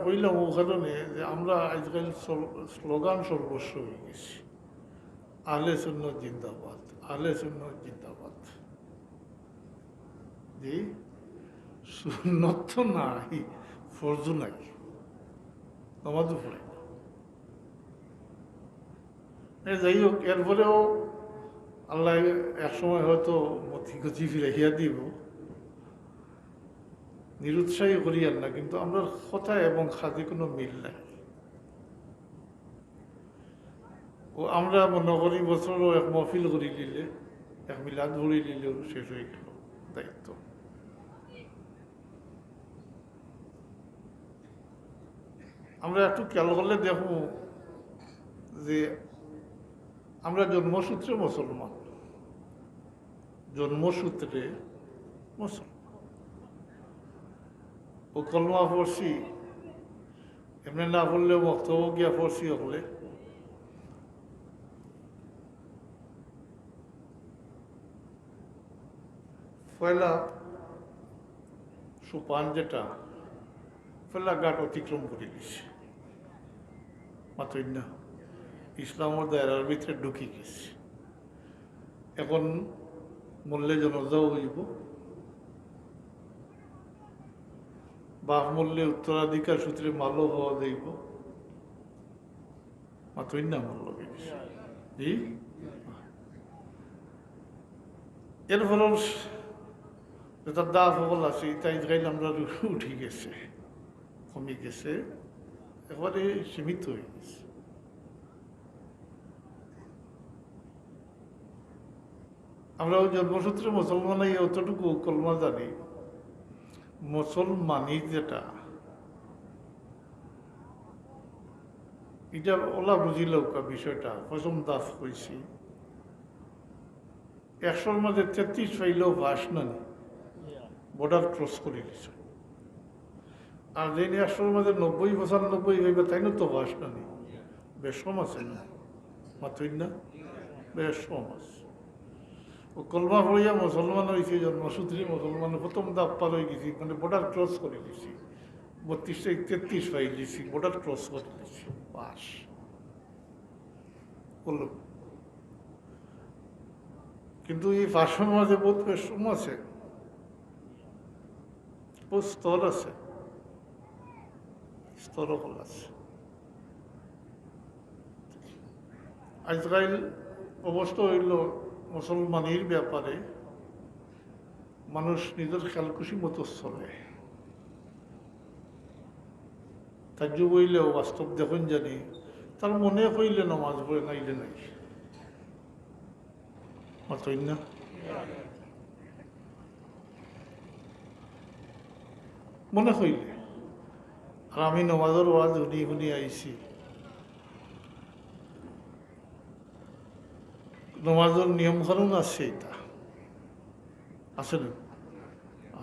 কইলাম ও কারণে যে আমরা আজকাল স্লোগান সর্বস্ব হয়ে গেছি, আহলে সুন্নাত জিন্দাবাদ, আহলে সুন্নাত জিন্দাবাদ। জি, সুন্নত তো নাই, ফরজু নাই, নামাজও পড়ে না। যাই হোক, এরপরেও আল্লাহ এক সময় হয়তো মতি গতি ফিরাইয়া দিব, নিরুৎসাহী করিয়ান না, কিন্তু আমরা কথা এবং খাদি কোনো মিল নাই। ও আমরা মনে করি বছরও এক মহফিল করি নিলে, এক মিলাদ ভরি নিলেও শেষ হয়ে গেল দায়িত্ব। আমরা একটু খেয়াল করলে দেখো যে আমরা জন্মসূত্রে মুসলমান, জন্মসূত্রে মুসলমান। ও কলমা পড়ছি, এমনি না পড়লেও বক্তব্য গিয়া পড়ছি হলে পয়লা সুপান যেটা পয়লা ঘাট অতিক্রম করে দিছে, মাত্রই না ইসলামের দায়রার ভিতরে ঢুকি গেছে। এখন মূল্যে জনজাও হইব, বাপ মূল্যে উত্তরাধিকার সূত্রে মালও হওয়া যাইব, মাত্রই না মূল্য গেছে। জি, এর ফল যেটা দা ফল আছে তাই গাইল আমরা উঠি গেছে, কমে গেছে, একেবারে সীমিত হয়ে গেছে। আমরা ওই জন্মসূত্রে মুসলমান অতটুকু কলমা জানি, মুসলমানি যেটা এটা ওলা বুঝিল বিষয়টা। প্রথম দাস কইছি 100-র মধ্যে 33 পাইলেও ভাস নাই, বর্ডার ক্রস করে দিছে। আর যেন 100-র মধ্যে 90-95 হইবে তাই না তো ভাস নাই, বেশ কম আছে না, মাত্রই না বেশ কম আছে। ও কলমা পড়িয়া মুসলমান হয়েছে, জন্মসূত্রে মুসলমান প্রথম দাপ পার হয়ে গেছি, মানে বর্ডার ক্রস করে দিছি, 32-33 পাই দিছি, বর্ডার ক্রস করে দিছি, পাস করল। কিন্তু এই ভাষণ মাঝে বহুত বেশম আছে, বহুত স্তর আছে, স্তর আছে। আজকাল অবস্থা হইল মুসলমানের ব্যাপারে মানুষ নিজের খেয়ালখুশি মতো চলে। তাজ্জু বইলেও বাস্তব দেখুন জানি, তার মনে হইলে নামাজ পড়ে, নাইলে নাই, মাত্রই না। মনে হইলে, আর আমি নমাজের ওয়াজ শুনি শুনি আইছি, নমাজের নিয়ম কানুন আছে, এটা আছে না,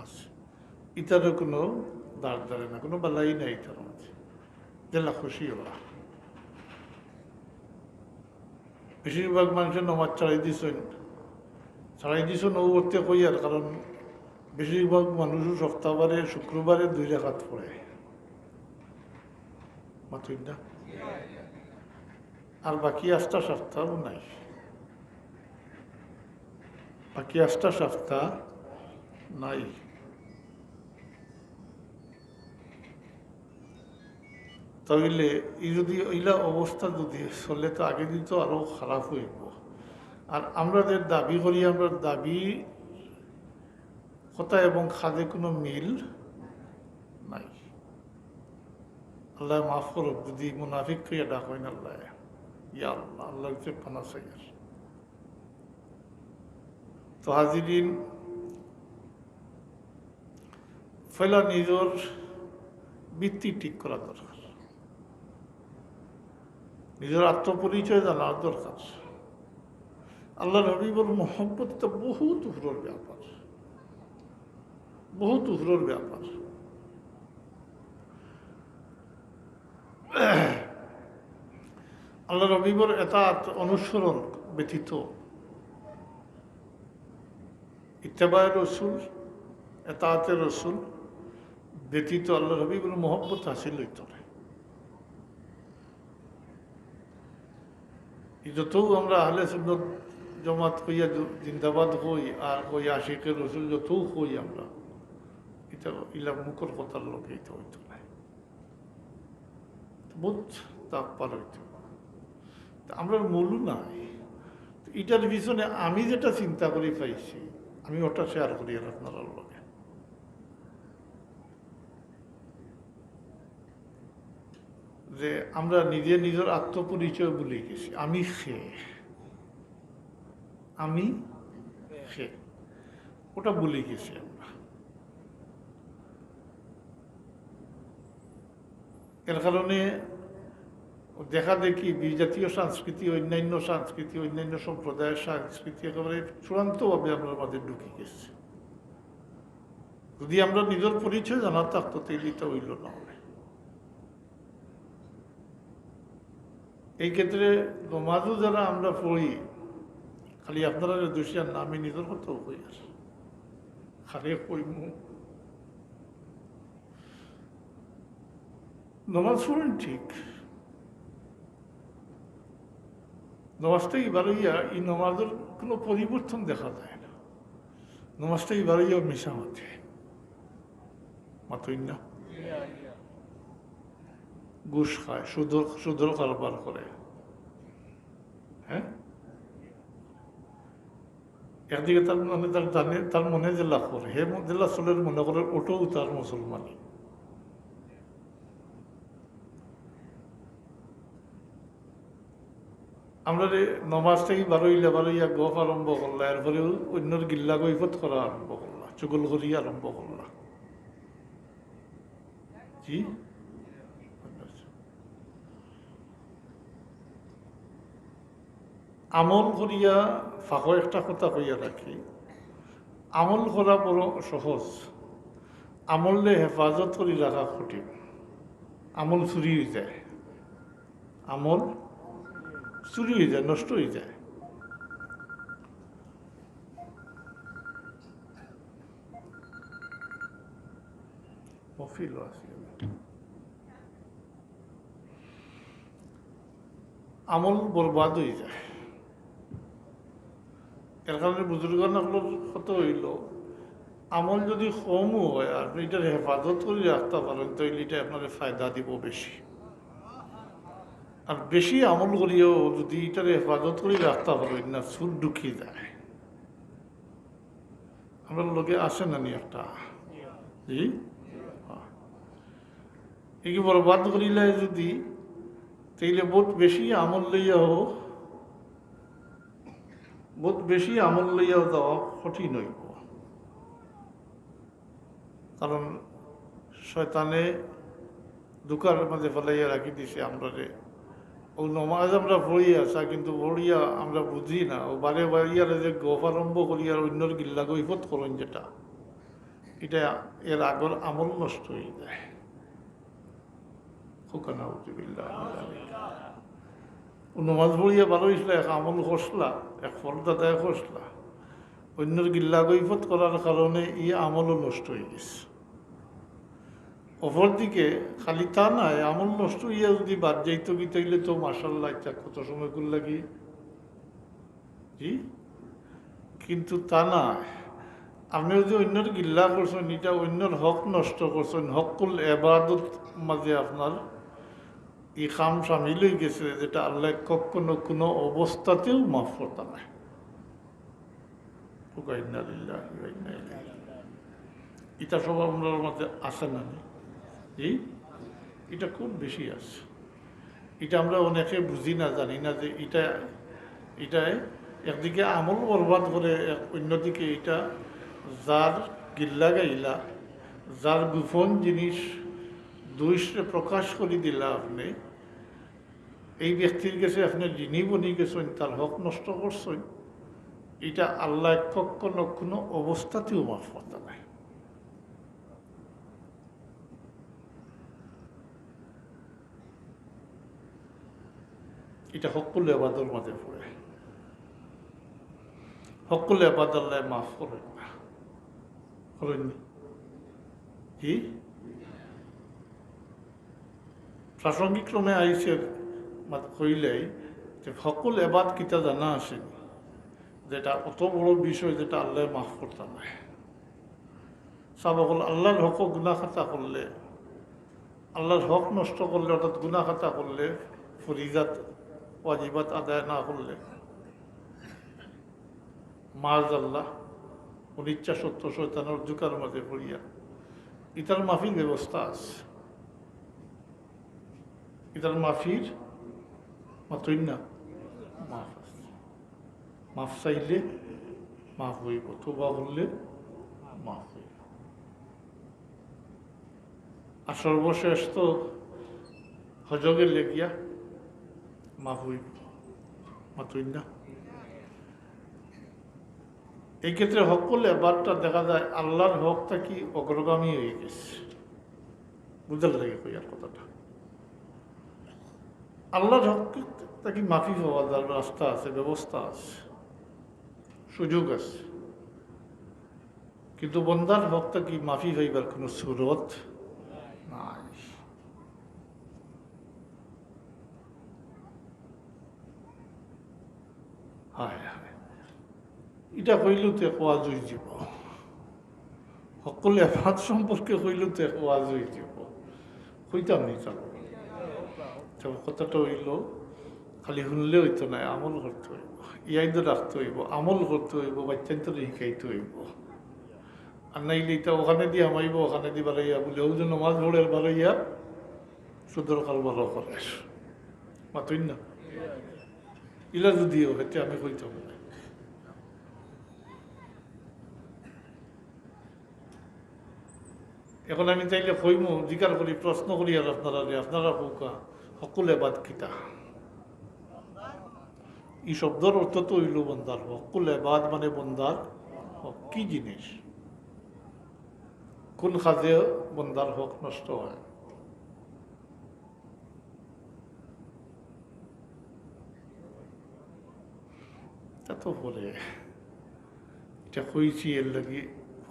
আছে, ইটারও কোনো দাঁড় দাঁড়ে না, কোনো বালাই নাই এটার মাঝে, জেলা খুশি ওরা। বেশিরভাগ মানুষের নমাজ ছাড়াই দিছ নৌবর্তে কইয়ার কারণ বেশিরভাগ মানুষও সপ্তাহবারে শুক্রবারে 2 রাকাত পড়ে, মাত্রই না। আর বাকি 8টা সপ্তাহ নাই, বাকি 8টা সপ্তাহ নাই। তাহলে এই যদি এইলা অবস্থা যদি চলে তো আগে দিন তো আরো খারাপ হইব। আর আমরা যে দাবি করি, আমরা দাবি কথা এবং খাদে কোনো মিল নাই। আল্লাহ মাফ করুক যদি মুনাফিক কইয়া ডাক হয় না, আল্লাহ ইয়া আল্লাহ, আল্লাহর যে পানা চাইয়ার। তো হাজিরিন, ফেলা নিজের বৃত্তি ঠিক করা দরকার, নিজের আত্মপরিচয় জানার দরকার। আল্লাহ হাবিবুর মোহাম্মত তো বহুত উপরের ব্যাপার, বহুত উপরের ব্যাপার। আল্লাহ হাবিবুর এতাত অনুসরণ ব্যতীত ইত্তেবায়ে রসুল, এতাতে রসুল ব্যতীত আল্লাহ হাবিবের মহব্বত হাসিল হইত না। যত আমরা আহলে সুন্নাত জমাত কইয়া জিন্দাবাদ হই আর কই আশিকে রসুল যত হই আমরা, এটা ইলা মুখর কথার লোক এটা হইত না, বহুত তাপ পার হইত। আমরা মূল নাই এটার পিছনে আমি যেটা চিন্তা করি পাইছি, আমি ওটা শেয়ার করি আর আপনার লগে। যে আমরা নিজে নিজের আত্মপরিচয় ভুলে গেছি। আমি সে ওটা ভুলে গেছি আমরা। এর কারণে দেখা দেখি বিজাতীয় সংস্কৃতি, অন্যান্য সংস্কৃতি, অন্যান্য সম্প্রদায়ের সংস্কৃতি একেবারে চূড়ান্তভাবে আমরা মাঝে ঢুকে গেছি। যদি আমরা নিজের পরিচয় জানা থাকতো তাহলে এটা হইল না। এই ক্ষেত্রে নমাজও যারা আমরা পড়ি, খালি আপনারা দোষিয়ার না, আমি নিজের কথাও কই আর খালি কইমু নমাজ পড়েন ঠিক, নমাজটা এবার হইয়া এই নমাজের কোনো পরিবর্তন দেখা যায় না। নমাজটা এবার হইয়া মিশামাতে মাতই না, ঘুষ খায়, সুদর কারবার করে। হ্যাঁ, একদিকে তার মনে জেলা করে, হে জেলা চলের মনে করে ওটাও তার মুসলমানি। আমরা নমাজ থেকে বারোইয়া গপ আরম্ভ করলা, এরপরেও অন্যর গিল্লা গৈফত করা আরম্ভ করলা, চুগল করি আরম্ভ করলা। জি, আমল করিয়া ফাঁকো একটা কথা কইয়া রাখি, আমল করা বড় সহজ, আমলে হেফাজত করে রাখা কঠিন। আমল চুরি হয়ে যায়, আমল চুরি হয়ে যায়, নষ্ট হয়ে যায়। আমল বরবাদ হয়ে যায়। এর কারণে বুজুর্গানগুলোর কত হইল, আমল যদি কমও হয় আপনি এটার হেফাজত করে রাখতে পারেন তাহলে এটা আপনার ফায়দা দিব বেশি। আর বেশি আমল করিও যদি এটার হেফাজত করে রাখতে পারেন না, সুর ঢুকিয়ে যায়। আমরা লোকে আসে না নি একটা, জি এই বরবাদ করিলে যদি তাইলে বহুত বেশি আমল লইয়া হোক, বহুত বেশি আমল লইয়া যাওয়া কঠিন হইব। কারণ শয়তানে দুকার মাঝে ফেলাইয়া রাখি দিছে আমরা রে। ও নমাজ আমরা পড়ি আসা, কিন্তু পড়িয়া আমরা বুঝি না, ও বারে বাড়িয়ারে যে গপ আরম্ভ করি আর অন্যর গিল্লা গৈফত করেন, যেটা এটা এর আগর আমল নষ্ট হয়ে যায়। নমাজ পড়িয়া ভালো হয়েছিল, এক আমল খসলা, এক ফলদা দেয় খসলা, অন্যর গিল্লা গৈফত করার কারণে ই আমলও নষ্ট হয়ে গেছে। অপরদিকে খালি তা নাই, আমল নষ্ট হইয়া যদি বাদ যাইতো কি তাইলে তো মার্শাল্লাহ ইচ্ছা কত সময় করে লাগি, জি, কিন্তু তা না। আপনি যদি অন্যর গিল্লা করছেন, এটা অন্যর হক নষ্ট করছেন, হকুল এবাদত মাঝে আপনার ই কাম সামিল হয়ে গেছে, যেটা আল্লাহ কখনো কোনো অবস্থাতেও মাফ করতে নাই। এটা সব আপনার মধ্যে আসে না, জি, এটা খুব বেশি আছে। এটা আমরা অনেকে বুঝি না, জানি না যে এটাই একদিকে আমল বরবাদ করে, অন্যদিকে এটা যার গিল্লা গাইলা, যার গোপন জিনিস দুইশে প্রকাশ করে দিলা আপনি, এই ব্যক্তির কাছে আপনি যিনি বনি গেছেন তার হক নষ্ট করছেন, এটা আল্লাহ কখনো কোনো অবস্থাতেও মাফ করতে নাই। এটা হকুল এবাদর মাঝে পড়ে, হকুল এবাদ আল্লাহ মাফ করেন না, করেননি, জি, প্রাসঙ্গিক ক্রমে আইসে কইলেই যে সকল এবাদ কিতা জানা আসেনি, যেটা অত বড় বিষয় যেটা আল্লাহ মাফ করতাম না। সব সকল আল্লাহর হক গুনা খাতা করলে, আল্লাহর হক নষ্ট করলে, অর্থাৎ গুনা খাতা করলে, ফরিজাত ওয়াজিবাত আদায় না করলে, মাজ আল্লাহ অনিচ্ছা সত্য শয়তানের জুকার মাঝে পড়িয়া ইটার মাফির ব্যবস্থা আছে। ইটার মাফির মাতই না মাফ আছে। মাফ চাইলে মাফ হইব, তোবা করলে মাফ হইব। আর সর্বশেষ তো হজগে লেগিয়া মাফ হইব, মাতই না। এই ক্ষেত্রে হকল এবারটা দেখা যায় আল্লাহর হকটা কি অগ্রগামী হয়ে গেছে, বুঝার লাগে কইয়ার কথাটা। আল্লাহর হকটা কি মাফি হওয়া যার রাস্তা আছে, ব্যবস্থা আছে, সুযোগ আছে, কিন্তু বন্দার হকটা কি মাফি হইবার কোনো সুরত নাই। হায় হায়, এটা হইলতে কোয়া জুই যাব, সকলে এফাত সম্পর্কে হইলতে কোয়া জুই যাব, হইতাম নি যাব। কথাটা হইল খালি শুনলে হইতো না, আমল করতে হইব, ইয়াইদ রাখতে হইব, আমল করতে হইব, বাচ্চান্তরে শিখাইতে হইব। আর নাইলে এটা ওখানে দিয়ে আমাইব, ওখানে দিয়ে বাড়াইয়া বলে ও যে নমাজ ভোরের বাড়াইয়া সুদর কাল ভালো করে মাতই না। ইলা যদিও হেতে আমি হইতাম না। এখন আমি চাইলে কইমু, জিকার করি, প্রশ্ন করি আর আপনারা কৌকা সকলে বাদ কিতা। এই শব্দর অর্থ তো হইল বন্দার হক। কুলে বাদ মানে বন্দার হক কি জিনিস, কোন কাজে বন্দার হক নষ্ট হয়। তা তো বলে এটা কইছি, এর লাগি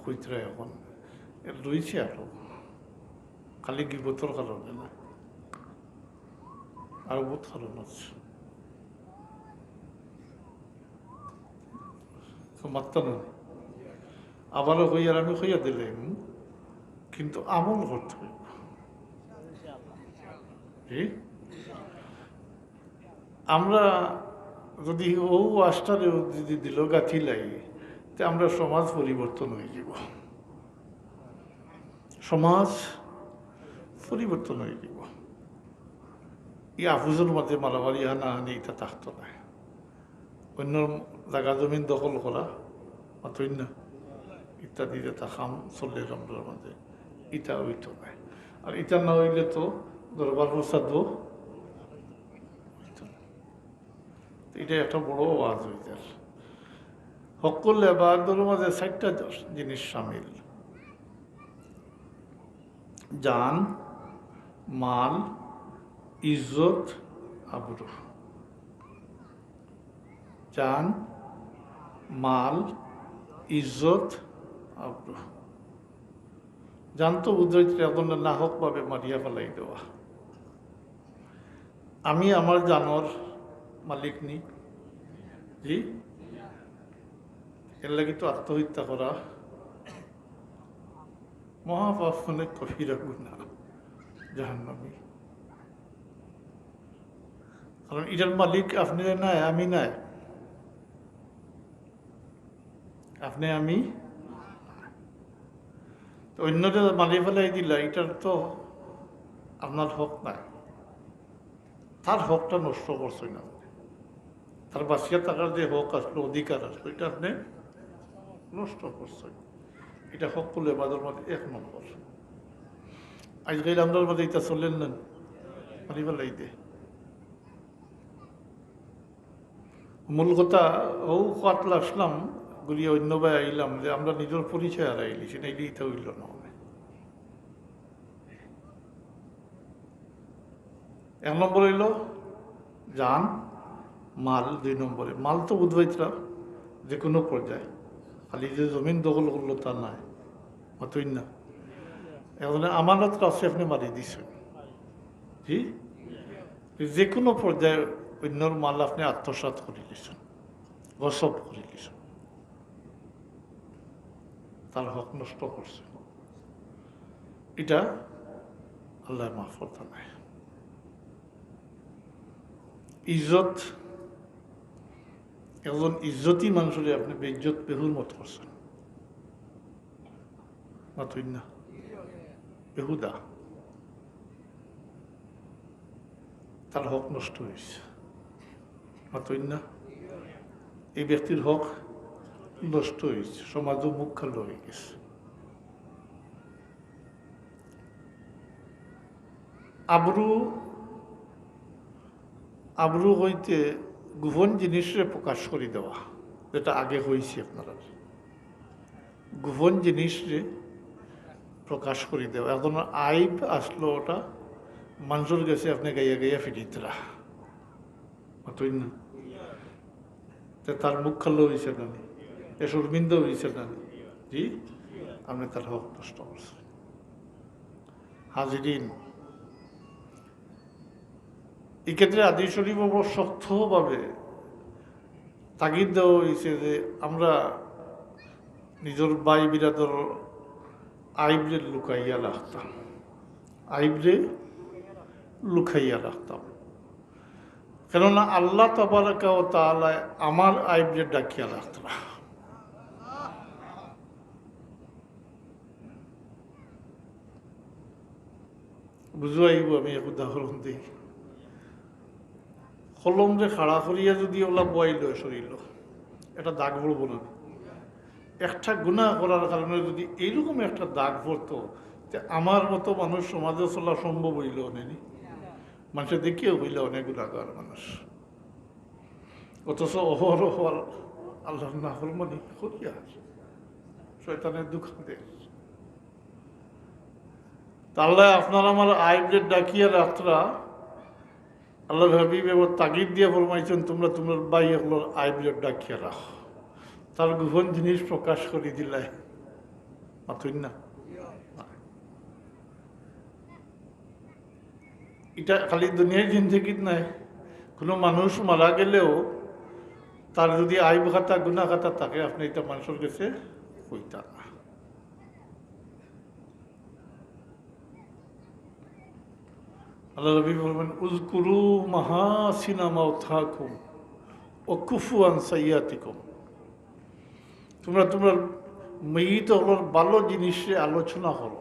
কইতরা এখন এর রয়েছে আরো, খালি গিবতর কারণে না, আরো বহুত কারণ আছে। মাত্তা না আবারও হইয়ার আমি হইয়া দিলাম, কিন্তু আমল করতে হইব। আমরা যদি ও আস্টারে যদি দিল গাথি লাই, তে আমরা সমাজ পরিবর্তন হয়ে যাব, সমাজ পরিবর্তন হয়ে যাব। এই আফুজের মধ্যে মারামারি হানাহানি এটা থাকতো না, অন্য জায়গা জমিন দখল করা মাতই না ইত্যাদিতে থাকাম চললে আমরা মাঝে, ইটা হইতো না। আর ইটা না হইলে তো দরবার প্রসাদও এটা একটা বড় আওয়াজ হইতে। সকল এবাদর মাঝে 4টা জিনিস সামিল: জান, মাল, ইজ্জত, আবরু। জান, মাল, ইজ্জত, আবরু। জান তো বুঝাইতে এখন নাহকভাবে মারিয়া ফেলাই দেওয়া। আমি আমার জানর মালিক নি, জি, এর লাগি তো আত্মহত্যা করা মহাপাপ, অনেক কবিরা গুনাহ, জাহান্নামী। কারণ এটার মালিক আপনি নাই, আমি নাই, আপনি আমি। অন্যটা মারিয়ে ফেলাই দিলা, এটার তো আপনার হক নাই, তার হকটা নষ্ট করছে না। তার বাঁচিয়া থাকার যে হক আসলো, অধিকার আসলো, এটা আপনি নষ্ট করছেন। এটা হক করলে বাজার মধ্যে 1 নম্বর। আজকাল আমরা মধ্যে এটা চললেন না, মারি ফেলাই দে। মূল কথা ও কাতলা আসলাম ঘুরিয়ে অন্য ভাই আইলাম যে আমরা নিজের পরিচয় হারাইলি, সেটা এটা হইল না। 1 নম্বর হইল জান, মাল। 2 নম্বরে মাল তো বুধবাইতরা যে কোনো পর্যায়ে, খালি যে জমিন দখল করলো তা নাই, অতই না। এখন আমানত আছে, আপনি মারি দিচ্ছেন, জি, যে কোনো পর্যায়ে অন্যর মাল আপনি আত্মসাৎ করে দিয়েছেন, গসব করে দিয়েছেন, তার হক নষ্ট করছে, এটা আল্লাহ মাফ করতে নাই। ইজ্জত, একজন ইজ্জতী মানুষের আপনি বেইজ্জত বেহুর মত করছেন, মাতুই না বেহুদা, তার হক নষ্ট হয়েছে, মাতুই না এই ব্যক্তির হক নষ্ট হয়েছে, সমাজও মুখ খালো হয়ে গেছে। আবরু আবরু হইতে গোপন জিনিসে প্রকাশ করে দেওয়া, যেটা আগে হয়েছে আপনারা, গোপন জিনিসে প্রকাশ করে দেওয়া। এখন আইব আসলো, ওটা মানুষের গেছে আপনি গাইয়া গাইয়া ফিরিতরা, মাতুই না তার মুখ খালো হয়েছে না, এ শর্মিন্দ হয়েছে না, জি আপনি তার হক নষ্ট করছেন। হাজিরিন, এক্ষেত্রে হাদিস শরীফ বড় শক্তভাবে তাগিদ দেওয়া হয়েছে যে আমরা নিজের ভাই বিরাদর আইবরে লুকাইয়া রাখতাম, আইবরে লুকাইয়া রাখতাম, কেননা আল্লাহ তাবারাকা ওয়া তাআলা আমার আইবরে ডাকিয়া রাখতাম। বুঝো আইব, আমি এক উদাহরণ দিই। কলমরে খাড়া করিয়া যদি ওলা বয়াইল সরিল, এটা দাগ পড়ব না। একটা গুনাহ করার কারণে যদি এইরকম একটা দাগ পড়তো, আমার মতো মানুষ সমাজে চলা সম্ভব হইল নেই, মানুষের দেখিও হইলে অনেক গুণাগার মানুষ, অথচ অহরহ আল্লাহ নাফরমানি করিয়া শয়তানের দোকানে। তাহলে আপনার আমার আইবদের ডাকিয়া রাত্রা আল্লাহ হাবিব এবার তাগিদ দিয়ে ফরমাইছেন, তোমরা তোমার ভাই এগুলোর আইবদের ডাকিয়া রাখো, তার গোপন জিনিস প্রকাশ করে দিলাই, মাথুই না। এটা খালি দুনিয়ার জিন্দেগিত নাই, কোনো মানুষ মারা গেলেও তার যদি আইব খাতা গুনা খাতা থাকে, আপনি এটা মানুষের কাছে কইতা না। আল্লাহ নবী বলবেন, উযকুরু মাহাসিনা মাওতাকুম ওয়া কুফু আন সাইয়্যাতিকুম, তোমরা তোমার মৃত হলোর ভালো জিনিসে আলোচনা করো,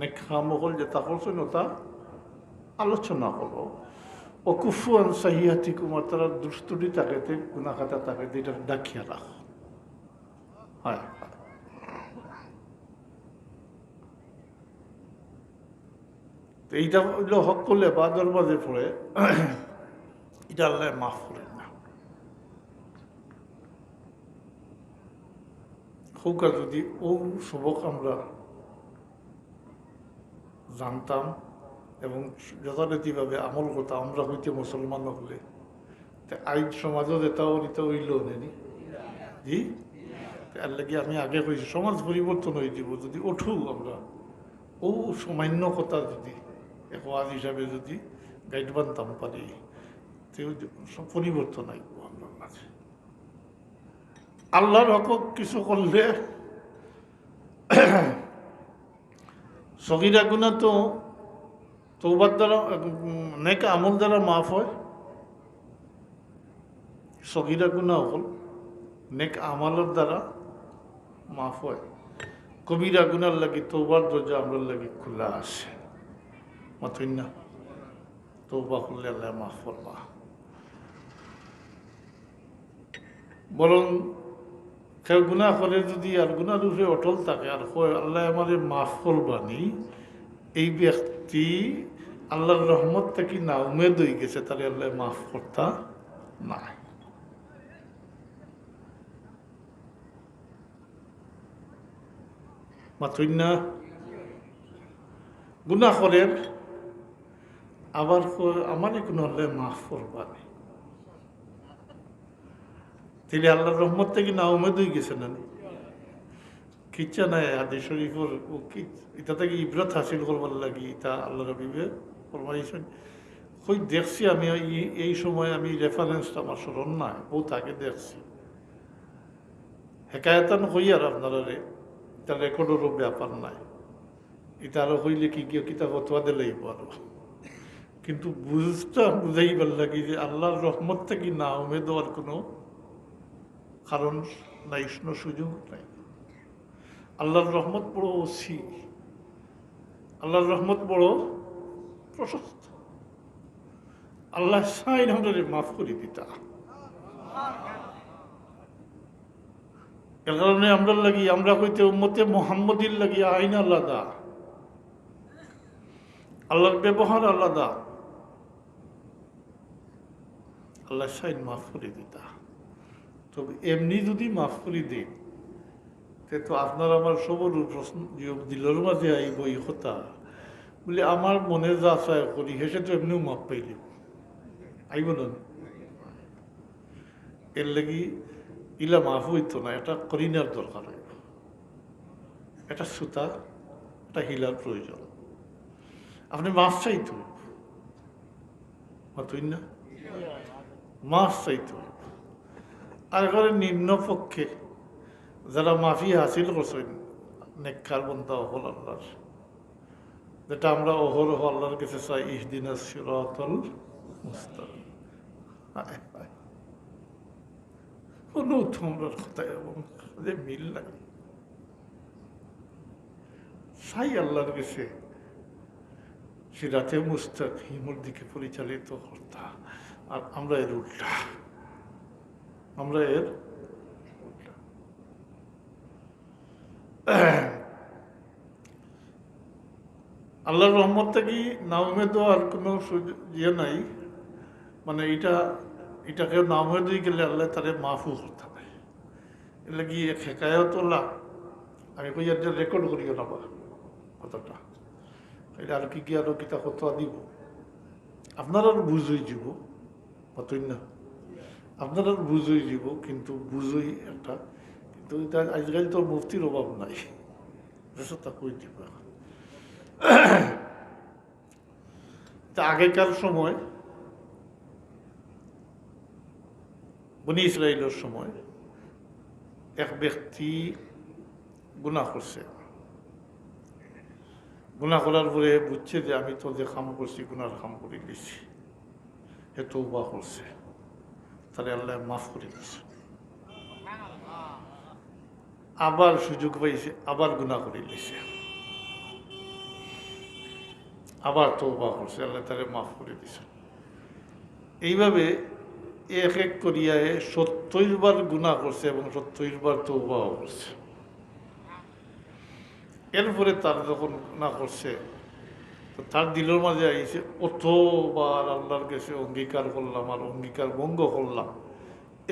নেক আমল যেটা করছো ওটা আলোচনা করো, ও কুফু আন সাইয়্যাতিকুম, তারা দুষ্টুটি তাকাইতে গুনাহ খাতা তাকাইতে এটা ডাকিয়া রাখো। হয় এইটা হইলো হক করলে বা দরবাজে পড়ে, এটা আল্লাহ মাফ করেন না। হোকা যদি ও সবক আমরা জানতাম এবং যথারীতিভাবে আমল করতাম, আমরা হইতে মুসলমান হলে আইন সমাজও যেটা নিতে হইল নেনি, জি তার লাগে আমি আগে কইছি সমাজ পরিবর্তন হয়ে যাব যদি ওঠু আমরা ও সামান্য কথা যদি এক ওয়াজ হিসাবে যদি গাইড বানতাম পারি, সব পরিবর্তন আইব আমার মাঝে। আল্লাহর হক কিছু করলে সগীরা গুনাহ তো তওবার দ্বারা, নেক আমল দ্বারা মাফ হয়। সগীরা গুনাহ হল নেক আমলের দ্বারা মাফ হয়। কবিরা গুনার লাগি তওবার দরজা আমরা লাগি খোলা আছে, মাথুই না তওবা করলে আল্লাহ মাফ করবা। বরং কেউ গুনাহ করে যদি আর গুনার উপরে অটল থাকে আর আল্লাহ আমাদের মাফ করবানি, এই ব্যক্তি আল্লাহর রহমত থেকে না উমেদ হয়ে গেছে, তাহলে আল্লাহ মাফ করতা না। মাথুই না গুনাহ করেন আবার আমারই কোনো আল্লাহ মাফ করবানি, তাহলে আল্লাহর রহমত থেকে না উমেদ হয়ে গেছে না, কিচ্ছা নাই হাদিস শরীফের এটা থেকে ইবরত হাসিল করবার লাগি, তা আল্লাহ রবিবে ফরমাইছেন কই দেখছি আমি এই সময় আমি রেফারেন্সটা আমার স্মরণ নাই, বহুত আগে দেখছি। হেকায়তান হই আর আপনারা এটা রেকর্ডেরও ব্যাপার নাই, এটা আরো হইলে কি কেউ কিতা ফতোয়া দিলেই পারো, কিন্তু বুঝাইবার লাগি যে আল্লাহর রহমত থেকে না উমেদ হওয়ার কোনো কারণ নাই, কোনো সুযোগ নাই। আল্লাহর রহমত বড় ওসি, আল্লাহর রহমত বড় প্রশস্ত। আল্লাহ সাইন আমাদের মাফ করে দিতা। এর কারণে আমরা হইতে উম্মতে মুহাম্মদীর লাগি আইন আলাদা, আল্লাহর ব্যবহার আলাদা। আল্লাহ সাইন মাফ করে দিতা। তবে এমনি যদি মাফ করে দিন তো আপনার আমার সবর প্রশ্ন দিলর মাঝে আইব এই কথা বলে আমার মনে যা চায় করি হেসে তো এমনিও মাফ পাইল আইব না। এর লাগি ইলা মাফ হইতো না, এটা করিনার দরকার হইব, এটা সুতা, এটা হিলার প্রয়োজন। আপনি মাফ চাইতে হইব, মাতুই না মাফ চাইতে হইব। আর এবারে নিম্ন পক্ষে যারা মাফি হাসিল করছেন নেককার বন্ধা হল আল্লাহর, যেটা আমরা অহরহ আল্লাহর কাছে চাই, ইহদিনাস সিরাতাল মুস্তাকিম। কোনো তোমরা কথায় এবং মিল নাই, চাই আল্লাহর কাছে সিরাতে মুস্তাকিমের দিকে পরিচালিত করতা। আর আমরা এর উল্টা, আমরা এর উল্টা। আল্লাহর রহমত থেকে না উমেদ আর কোনো ইয়ে নাই, মানে এটাকে না উমেদ হয়ে গেলে আল্লাহ তারে মাফু করতে নাই। এর লাগি হেকায়তলা আমি কই আর রেকর্ড করিও না কতটা, এটা আর কি আরো কিতা কত দিব আপনার আর বুঝ হয়ে যাব, কতই না আপনার আর বুঝ হয়ে যাব, কিন্তু বুঝই একটা, কিন্তু আজকাল তো মুফতির অভাব নাই, তা কই দিব। তা আগেকার সময় বনি ইসরায়েলের সময় এক ব্যক্তি গুনাহ করছে, গুনাহ করার পরে বুঝছে যে আমি তো যে কাম করছি গুনার কাম করে দিছি, হে তওবা করছে, তাহলে আল্লাহ মাফ করে দিছে। আবার সুযোগ পাইছে, আবার গুনাহ করে দিছে, আবার তওবা করছে, আল্লাহ তারে মাফ করে দিছে। এইভাবে এক এক করিয়া 70 বার গুনাহ করছে এবং 70 বার তওবাও করছে। এরপরে তার যখন গুনাহ করছে তো তার দিলের মাঝে আইছে, অতবার আল্লাহর কাছে অঙ্গীকার করলাম আর অঙ্গীকার ভঙ্গ করলাম,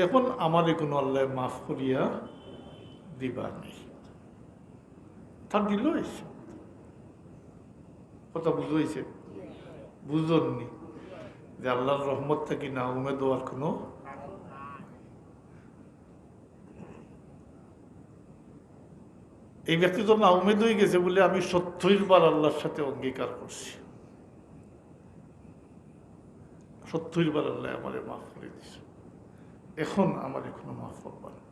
এখন আমারই কোনো আল্লাহ মাফ করিয়া দিবা নেই। তার দিল হয়েছে, কথা বুঝাইছে, বুঝননি যে আল্লাহর রহমত থেকে না উমেদ হওয়ার কোনো, এই ব্যক্তি তো না উমেদ হয়ে গেছে বলে আমি 70 বার আল্লাহর সাথে অঙ্গীকার করছি, 70 বার আল্লাহ আমারে মাফ করে দিছে, এখন আমার এখনো মাফ করবা না।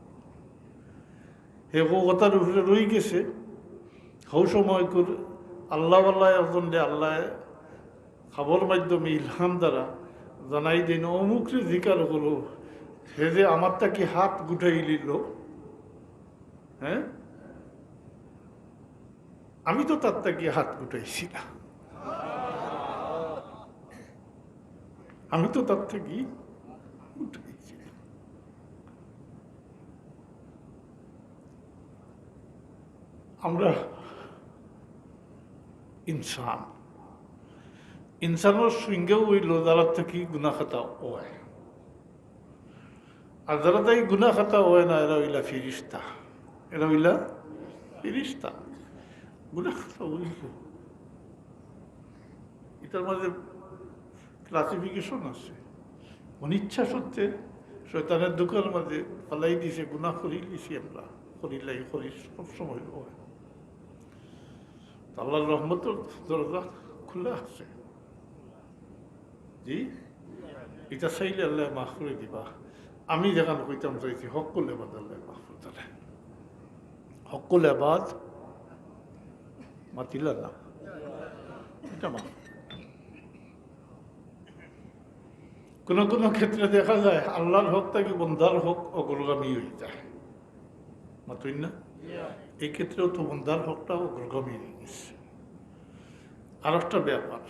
হে কথার উপরে রয়ে গেছে, হৌ সময় করে আল্লাহ একজন আল্লাহ খবর মাধ্যমে ইলহাম দ্বারা জানাই দিন অমুকরে জিকার হলো, সে যে আমার তাকে হাত গুটাই নিল, হ্যাঁ আমি তো তার তাকে হাত গুটাইছি না, আমি তো তার থেকে গুটাইছি। আমরা ইনসানের সঙ্গেও হইল যারা থেকে গুনা খাতা হয়, আর যারা তাই গুনা খাতা হয় না এরা হইলা ফিরিস্তা, এরা হইলা ফিরিস্তা। গুনা খাতা হইল, এটার মাঝে ক্লাসিফিকেশন আছে। অনিচ্ছা সত্ত্বে শয়তানের দোকানের মাঝে ফালাই দিছে, গুনা করি দিছি, আমরা করিলাই করি সবসময় হয়। আল্লাহর রহমতের দরজা খোলা আছে, জি এটা চাইলে আল্লাহ মাফ করে দিবা। আমি যেখানে কইতাম চাইছি হকুল এবাদ আল্লাহ মাফ করে দিলে। হকুল এবাদ মাতিলা না, এটা মাফ। কোনো কোনো ক্ষেত্রে দেখা যায় আল্লাহর হক থাকি বন্ধার হক অগ্রগামী হয়ে যায়, মাতুই না? এই ক্ষেত্রেও তো বন্ধার হকটা অগ্রগামী হয়ে গেছে। আর একটা ব্যাপার,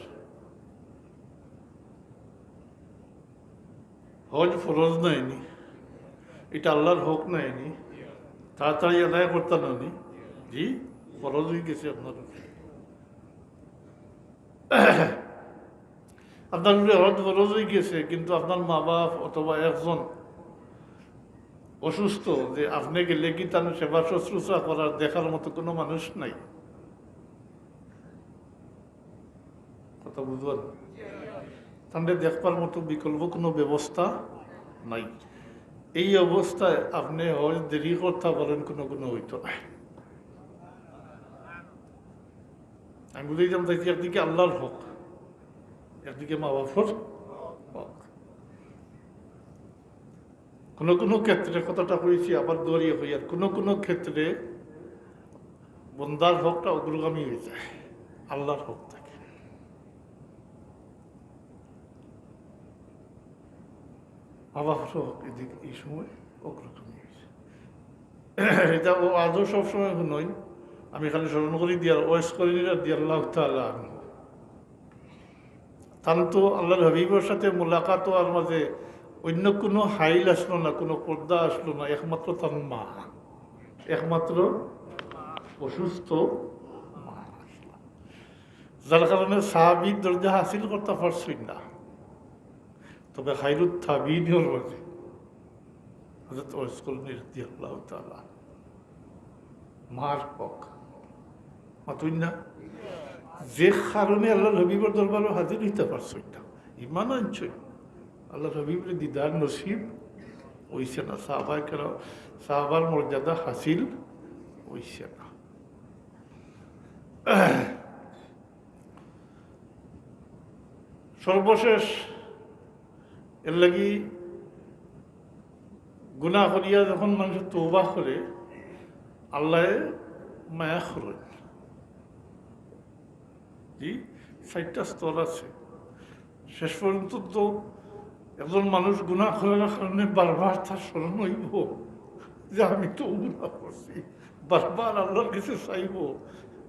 হজ ফরজ নাইনি, এটা আল্লাহর হক নাইনি, তাড়াতাড়ি আদায় করতে নানি, জি ফরজ হয়ে গেছে আপনার উপরে। আপনার উপরে হজ ফরজ হয়ে গেছে, কিন্তু আপনার মা বাপ অথবা একজন অসুস্থ, যে আপনি গেলে কি তার সেবা শুশ্রূষা করার দেখার মতো কোনো মানুষ নাই, কথা বুঝবেন? তাহলে দেখবার মতো বিকল্প কোনো ব্যবস্থা নাই। এই অবস্থায় আপনি হজ দেরি করতে পারেন, কোনো কোনো হইতো না। আমি বুঝাইতাম তাই একদিকে আল্লাহর হক, একদিকে মা বাপর হক। কোনো কোনো ক্ষেত্রে কথাটা হয়েছি আবার দৌড়িয়ে হই, আর কোনো কোনো ক্ষেত্রে বন্দার হকটা অগ্রগামী হয়ে যায়, আল্লাহর হক থাকে। মা বাপর হক এদিকে এই সময় অগ্রগামী হয়েছে। এটা ও আজও সবসময় নয়, আমি খালি স্মরণ করি দিয়ার ওয়েস করি দিয়ে আল্লাহ তাআলা আনহু। তান তো আল্লাহর হাবিবের সাথে মোলাকাত আর মাঝে অন্য কোনো হাইল আসলো না, কোনো পর্দা আসলো না, একমাত্র তার মা, একমাত্র অসুস্থ মা আসলো। যার কারণে সাহাবীর দরজা হাসিল করতে পারছই না। তবে খাইরুত তাবিঈনের মাঝে হযরত ওয়াইস করনী রাদিয়াল্লাহু তাআলা মার হক, মাতুই না? যে কারণে আল্লাহ হাবিবের দরবারে হাজির হইতে পারছই না, ইমান আনছই, আল্লাহ হাবিবের দিদার নসিব হইছে না, সাহাবার মর্যাদা হাসিল হইছে না। সর্বশেষ এর লাগি গুনাহ করিয়া যখন মানুষ তওবা করে, আল্লাহ মায়া করেন। জি ৬০টা স্তর আছে। শেষ পর্যন্ত তো একজন মানুষ গুনাহ করার কারণে বারবার তার স্মরণ হইব যে আমি তো গুনাহ করছি, বারবার আল্লাহর কাছে চাইব,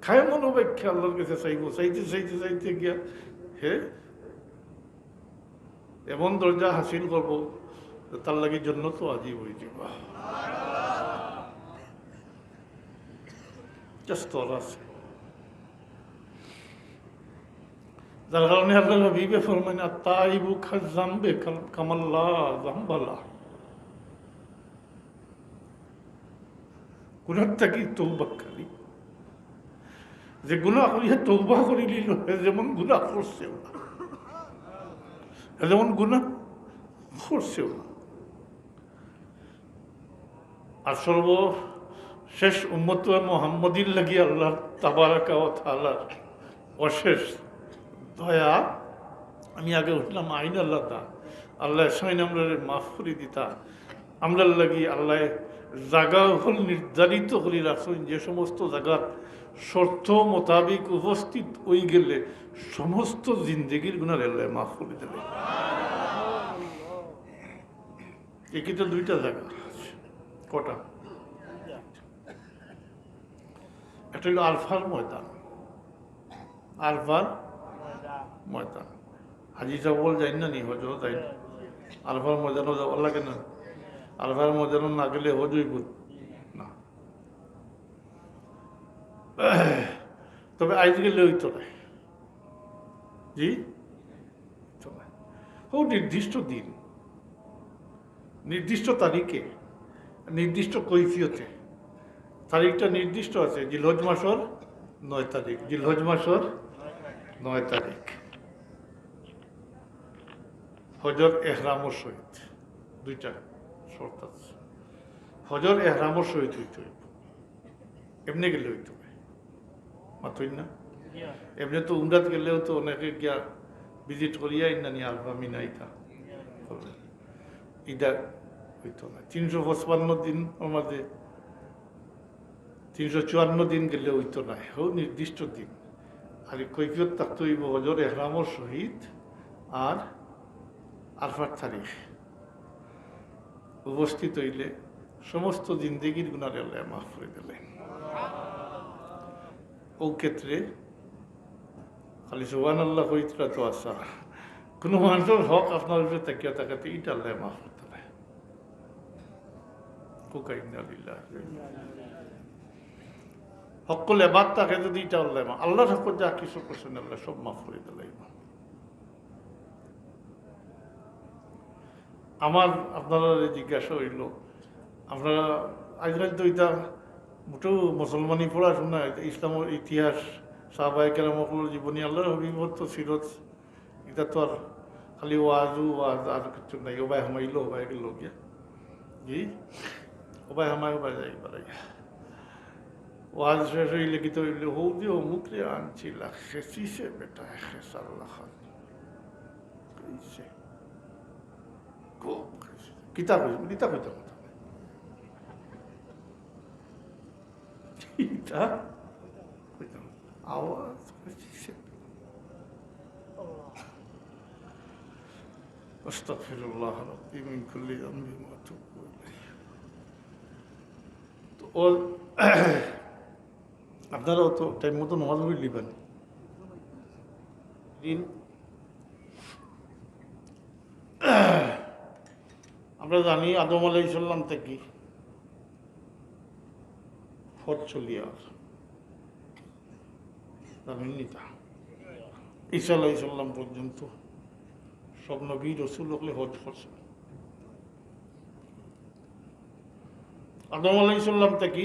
খায় মনোব্যাখ্যা আল্লাহর কাছে চাইব, চাইতে চাইতে চাইতে গিয়া হে এমন দরজা হাসিল করবো তার লাগে জন্য তো আজীব হয়ে যাব। স্তর আছে, যার কারণে আল্লাহ হাবিবে ফরমান আত-তাইবু কায-যামবি কামাল্লা যামবালা। গুনাহ থেকে তওবাকারী, যে গুনাহ করিয়া তওবা করে নিল, যেমন গুনাহ করছেও না, যেমন গুনাহ করছেও না। আর সর্বশেষ উম্মত মুহাম্মদীর লাগি আল্লাহ তাবারাকা ওয়া তাআলার অশেষ দয়া। আমি আগে উঠলাম আইন আল্লাহ তা আল্লাহ সাইন আমরা মাফ করে দিতা। আমরা লাগি আল্লাহ জায়গা হল নির্ধারিত করি রাখছেন, যে সমস্ত জায়গার শর্ত মোতাবিক উপস্থিত হয়ে গেলে সমস্ত জিন্দগির গুনাহ আল্লাহ মাফ করে দেবে। একই তো দুইটা জায়গা আছে, কটা? একটা হলো আরফার ময়দান, আরফার ময়দান। হাজি সাহেব যাই না নি, হজও যাই না, আরফার ময়দানও যাওয়ার লাগে না। আরফার ময়দানও না গেলে হজ হইব না। তবে আজ গেলে হইতো না, জি ও নির্দিষ্ট দিন, নির্দিষ্ট তারিখে, নির্দিষ্ট কৈফিয়তে। তারিখটা নির্দিষ্ট আছে, জিলহজ মাসের 9 তারিখ, জিলহজ মাসের 9 তারিখ হজর এহরামর সহিত। দুইটা শর্ত আছে, হজর এহরামর সহিত হইতে হইব, এমনি গেলে হইতে হবে, মাত্রই না। এমনি তো উমরাত গেলেও তো অনেকে গিয়া ভিজিট করিয়া ইন্নানি আরবা মিনাইতা করবেন, এটা হইতো না। 355 দিন আমাদের 354 দিন গেলে হইতো না, হোক নির্দিষ্ট দিন। আর কৈফিয়ত থাকতে হইব হজর এহরামর সহিত আর আরফার তারিখ উপস্থিত হইলে সমস্ত জিন্দেগির গুণারে আল্লাহ মাফ করে দিলেন। ও ক্ষেত্রে খালি সুবহানাল্লাহ কইতরা তো আসা, কোনো মানুষের হক আপনার উপরে তাকিয়া তাকাতে এটা আল্লাহ মাফ করতে পারে। সকল এবার তাকে যদি এটা আল্লাহ আল্লাহর হক যা কিছু করছেন আল্লাহ সব মাফ করে দিলাম। আমার আপনারা জিজ্ঞাসা হইল, আপনারা আজকাল তো এটা মোটেও মুসলমানি পড়াশোনা, ইসলামের ইতিহাস, সাহাবায়ে কেরামের জীবনী, আল্লাহর হবিবত সিরত, এটা তো আর খালি ওয়াজ আর কিছু নাই। ওবাই হামাইলো ওবাই গেল গিয়া জি ওবাই হামাই ওবাই যাই বাড়াই ওয়াজ শেষ হইলে কি তো হইলে হৌ দিয়ে অমুকরে আনছিল খেসিছে বেটা খেসাল্লাহ খান কিতা কইতাম আওয়াজ আস্তাগফিরুল্লাহ রাব্বি মিন কুল্লি যামবি ওয়া আতুবু ইলাইহি। তো আপনারাও তো টাইম মতো নামাজ পড়ে লিবেন। আমরা জানি আদম আলাইহিস সালাম থেকে হজ চলিয়া জানেননি তা ঈসা আলাইহিস সালাম পর্যন্ত সব নবী রসুল হলে হজ করছেন। আদম আলাইহিস সালাম থেকে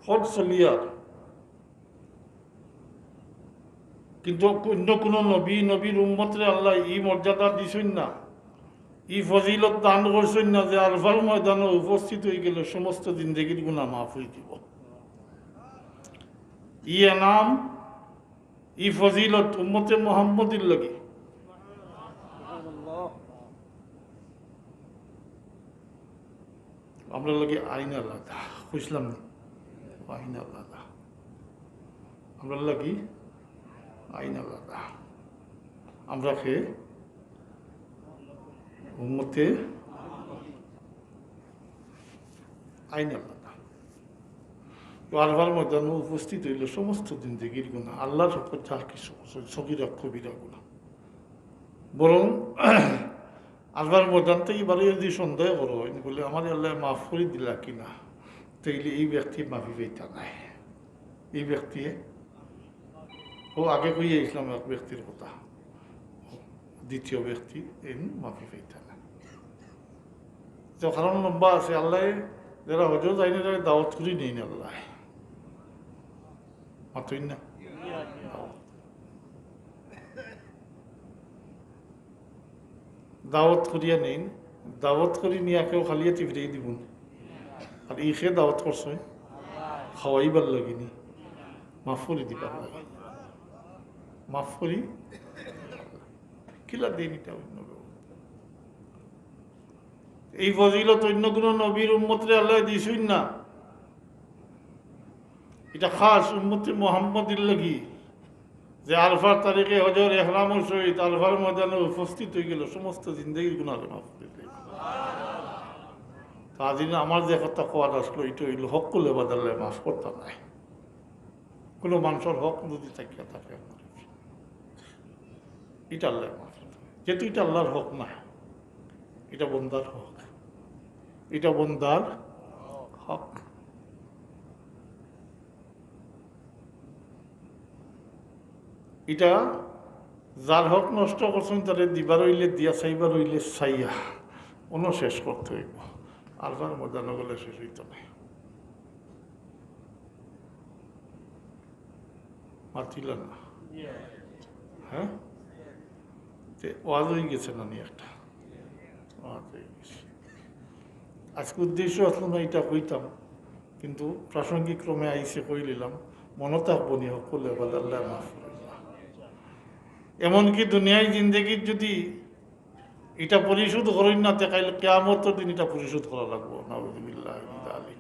হজ চলিয়া, কিন্তু অন্য কোনো নবীর উম্মতরে আল্লাহ ই মর্যাদা দিছেন না, ই ফজিলত দান করছেন না যে আরফার ময়দানে উপস্থিত হয়ে গেলে সমস্ত জিন্দেগির গুনাহ মাফ হয়ে দিব। ই এনাম ই ফজিলত উম্মতে মুহাম্মদের লাগে। আমরা লাগে আইন আলাদা, বুঝলাম না, আইন আলাদা, আমরা লাগি আইন আলাদা। আমরা কে উম্মতে আইন আলাদা। আরবার ময়দানে উপস্থিত হইল সমস্ত জিন্দেগির গুণা, আল্লাহর হক যা কিছু সগীরা কবিরা গুণা। বরং আরবার ময়দান থেকে বারে যদি সন্দেহ করো বলে আমার আল্লাহ মাফ করে দিলা কিনা, তাইলে এই ব্যক্তি মাফি পাইতা নাই। এই ব্যক্তি ও আগে কইয়া ইসলাম এক ব্যক্তির কথা, দ্বিতীয় ব্যক্তি এই মাফি পাইতা না। তো কারণ লম্বা আছে, আল্লাহ যারা হজ যায়নি তারা দাওয়াত করি নেই না, আল্লাহ মাতই না দাওয়াত করিয়া নেই, দাওয়াত করি নিয়ে কেউ খালিয়া টিফিয়ে দিবন। আর ই খে দাওয়াত করছে খাওয়াইবার লাগিনি, মাফ করে দিবার লাগে, মাফ করি কিলা দিন। এটা অন্য এই ফজিলত অন্য কোন নবীর উম্মতরে আল্লাহ দিছই না, এটা খাস উম্মতে মুহাম্মদের লাগি যে আরফার তারিখে হজর ইহরামের সহিত আরফার ময়দানে উপস্থিত হয়ে গেল সমস্ত জিন্দেগির গুনাহ মাফ করে দিল। তাদিন আমার যে কথা কোয়ার আসলো এটা হইল হক করলে বাদাল্লে মাফ করতে নাই। কোনো মানুষের হক যদি থাকিয়া থাকে এটা আল্লাহ মাফ, যেহেতু এটা আল্লাহর হক না, এটা বন্দার হক, এটা বন্দার হক। এটা যার হক নষ্ট করছেন তাদের দিবার হইলে দিয়া, চাইবার হইলে চাইয়া অন্য শেষ করতে হইব। আরবার মজা নগলে শেষ হইত না। মাতিলেন না? হ্যাঁ, ওয়াজ হয়ে গেছে না নি একটা, ওয়াজ হয়ে গেছে। আজকে উদ্দেশ্য আসলো না এটা কইতাম, কিন্তু প্রাসঙ্গিক ক্রমে আইসে কই নিলাম, মনে থাকবো নি হকলে আল্লাহ মাফ। এমনকি দুনিয়ায় জিন্দগির যদি এটা পরিশোধ করেন না, দেখাইলে কেয়ামতের দিন এটা পরিশোধ করা লাগবো। নাউযুবিল্লাহি মিন যালিক।